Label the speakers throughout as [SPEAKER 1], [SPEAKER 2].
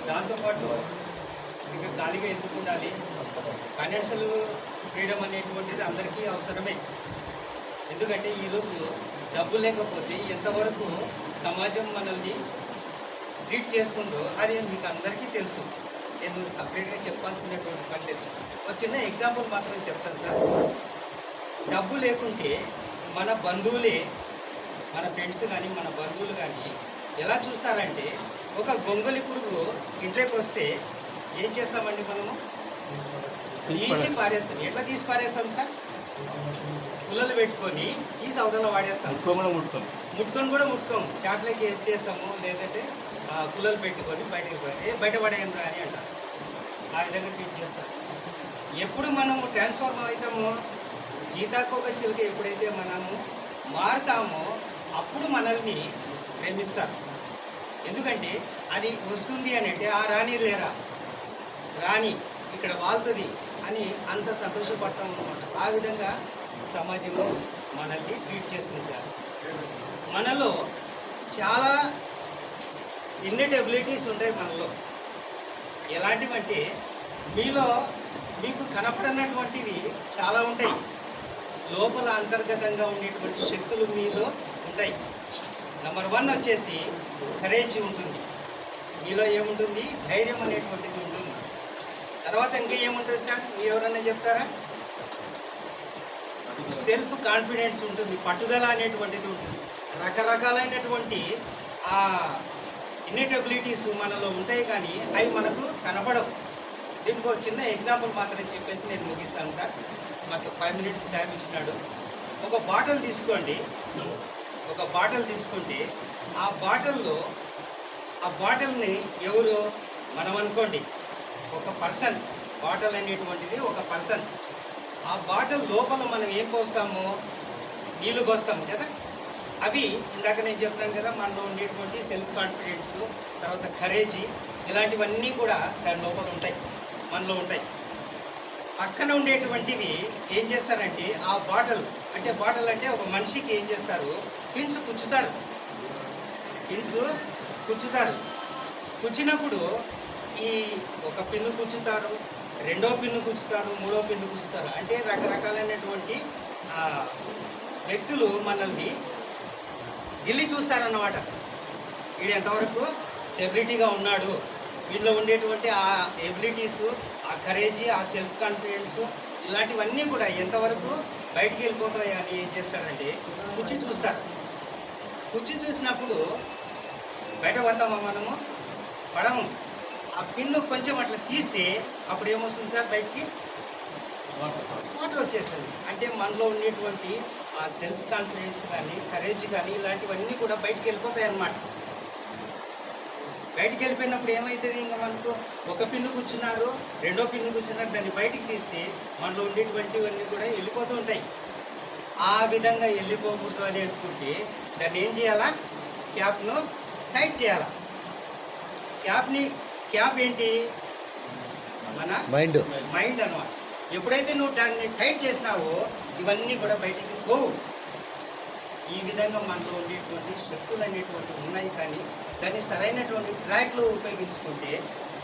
[SPEAKER 1] దాంతోపాటు ఇంకా ఖాళీగా ఎందుకు ఉండాలి, ఫైనాన్షియల్ ఫ్రీడమ్ అనేటువంటిది అందరికీ అవసరమే. ఎందుకంటే ఈరోజు డబ్బు లేకపోతే ఎంతవరకు సమాజం మనల్ని ట్రీట్ చేస్తుందో అది మీకు అందరికీ తెలుసు. నేను సపరేట్గా చెప్పాల్సినటువంటి పని తెలుసు. ఒక చిన్న ఎగ్జాంపుల్ మాత్రం చెప్తాను సార్. డబ్బు లేకుంటే మన బంధువులే, మన ఫ్రెండ్స్ కానీ మన బంధువులు కానీ ఎలా చూస్తారంటే, ఒక గొంగలి పురుగు ఇంట్లోకి వస్తే ఏం చేస్తామండి మనము? తీసి పారేస్తాం. ఎట్లా తీసి పారేస్తాం సార్? పుల్లలు పెట్టుకొని తీసి అవతల వాడేస్తాం. ముట్టుకొని కూడా ముట్టుకోము, చాట్లకి ఎత్తేస్తాము, లేదంటే పుల్లలు పెట్టుకొని బయట పడేయం అని అంటారు. ఆ విధంగా ట్రీట్ చేస్తాం. ఎప్పుడు మనము ట్రాన్స్ఫార్మ్ అవుతామో, సీతాకోక చిలుక ఎప్పుడైతే మనము మారుతామో అప్పుడు మనల్ని ప్రేమిస్తారు. ఎందుకంటే అది వస్తుంది అని అంటే ఆ రాణి లేరా, రాణి ఇక్కడ వాళ్తుంది అని అంత సంతోషపడతాం అన్నమాట. ఆ విధంగా సమాజంలో మనల్ని ట్రీట్ చేస్తుంది సార్. మనలో చాలా ఇన్నెట్ ఎబిలిటీస్ ఉంటాయి మనలో. ఎలాంటివంటే మీకు కనపడనటువంటివి చాలా ఉంటాయి. లోపల అంతర్గతంగా ఉండేటువంటి శక్తులు మీలో ఉంటాయి. నెంబర్ 1 వచ్చేసి కరేజ్ ఉంటుంది. మీలో ఏముంటుంది? ధైర్యం అనేటువంటిది ఉంటుంది. తర్వాత ఇంకా ఏముంటుంది సార్? ఎవరన్నా చెప్తారా? సెల్ఫ్ కాన్ఫిడెన్స్ ఉంటుంది, పట్టుదల అనేటువంటిది ఉంటుంది. రకరకాలైనటువంటి ఇన్నెట్ ఎబిలిటీస్ మనలో ఉంటాయి, కానీ అవి మనకు కనపడవు. దీనికి ఒక చిన్న ఎగ్జాంపుల్ మాత్రం చెప్పేసి నేను ముగిస్తాను సార్. మాకు 5 minutes టైం ఇచ్చినాడు. ఒక బాటిల్ తీసుకోండి. ఒక బాటిల్ తీసుకుంటే ఆ బాటిల్ని ఎవరు? మనం అనుకోండి, ఒక పర్సన్. బాటిల్ అనేటువంటిది ఒక పర్సన్. ఆ బాటిల్ లోపల మనం ఏం పోస్తాము? నీళ్లు పోస్తాము కదా. అవి ఇందాక నేను చెప్పాను కదా, మనలో ఉండేటువంటి సెల్ఫ్ కాన్ఫిడెన్స్, తర్వాత కరేజీ, ఇలాంటివన్నీ కూడా దాని లోపల ఉంటాయి, మనలో ఉంటాయి. పక్కన ఉండేటువంటివి ఏం చేస్తారంటే, ఆ బాటిల్ అంటే ఒక మనిషికి ఏం చేస్తారు? పిన్స్ కుచ్చుతారు. కుచ్చినప్పుడు ఈ ఒక పిన్ను కుచ్చుతారు, రెండో పిన్ను కుచ్చుతారు, మూడో పిన్ను కుచ్చుతారు. అంటే రకరకాలైనటువంటి వ్యక్తులు మనల్ని గిల్లి చూస్తారన్నమాట. వీడు ఎంతవరకు స్టెబిలిటీగా ఉన్నాడు, వీళ్ళలో ఉండేటువంటి ఆ ఎబిలిటీస్, ఆ కరేజీ, ఆ సెల్ఫ్ కాన్ఫిడెన్స్, ఇలాంటివన్నీ కూడా ఎంతవరకు బయటికి వెళ్ళిపోతాయి అని ఏం చేస్తారంటే చూస్తారు. చూసినప్పుడు బయట పడతామా? మనము పడము. ఆ పిన్ను కొంచెం అట్లా తీస్తే అప్పుడు ఏమొస్తుంది సార్? బయటికి వాటర్ వచ్చేస్తుంది. అంటే మనలో ఉండేటువంటి ఆ సెల్ఫ్ కాన్ఫిడెన్స్ కానీ, కరేజ్ కానీ, ఇలాంటివన్నీ కూడా బయటికి వెళ్ళిపోతాయి అన్నమాట. బయటికి వెళ్ళిపోయినప్పుడు ఏమవుతుంది? ఇంకా మనకు ఒక పిన్ను కూర్చున్నారు, రెండో పిన్ను కూర్చున్నారు, దాన్ని బయటికి తీస్తే మనలో ఉండేటువంటివన్నీ కూడా వెళ్ళిపోతూ ఉంటాయి. ఆ విధంగా వెళ్ళిపోకూడదు అని అనుకుంటే దాన్ని ఏం చేయాలా? క్యాప్ను టైట్ చేయాలా. క్యాప్ ఏంటి? మన మైండ్ అన్నమాట. ఎప్పుడైతే నువ్వు దాన్ని టైట్ చేసినావో ఇవన్నీ కూడా బయటికి పోవు. ఈ విధంగా మనలో ఉండేటువంటి శక్తులు అనేటువంటివి ఉన్నాయి, కానీ దాన్ని సరైనటువంటి ట్రాక్లో ఉపయోగించుకుంటే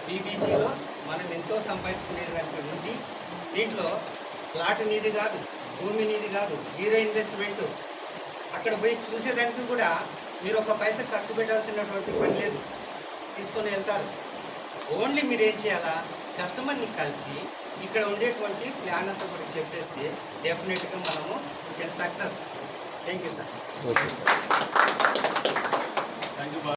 [SPEAKER 1] బీబీజీలో మనం ఎంతో సంపాదించుకునేదానికి ఉంది. దీంట్లో ప్లాట్ నీది కాదు, భూమి నీది కాదు, 0 ఇన్వెస్ట్మెంట్. అక్కడ పోయి చూసేదానికి కూడా మీరు ఒక పైసా ఖర్చు పెట్టాల్సినటువంటి పని లేదు, తీసుకొని వెళ్తారు. ఓన్లీ మీరు ఏం చేయాలా? కస్టమర్ని కలిసి ఇక్కడ ఉండేటువంటి ప్లాన్ అంతా కూడా చెప్పేస్తే డెఫినెట్గా మనము సక్సెస్. Thank you sir.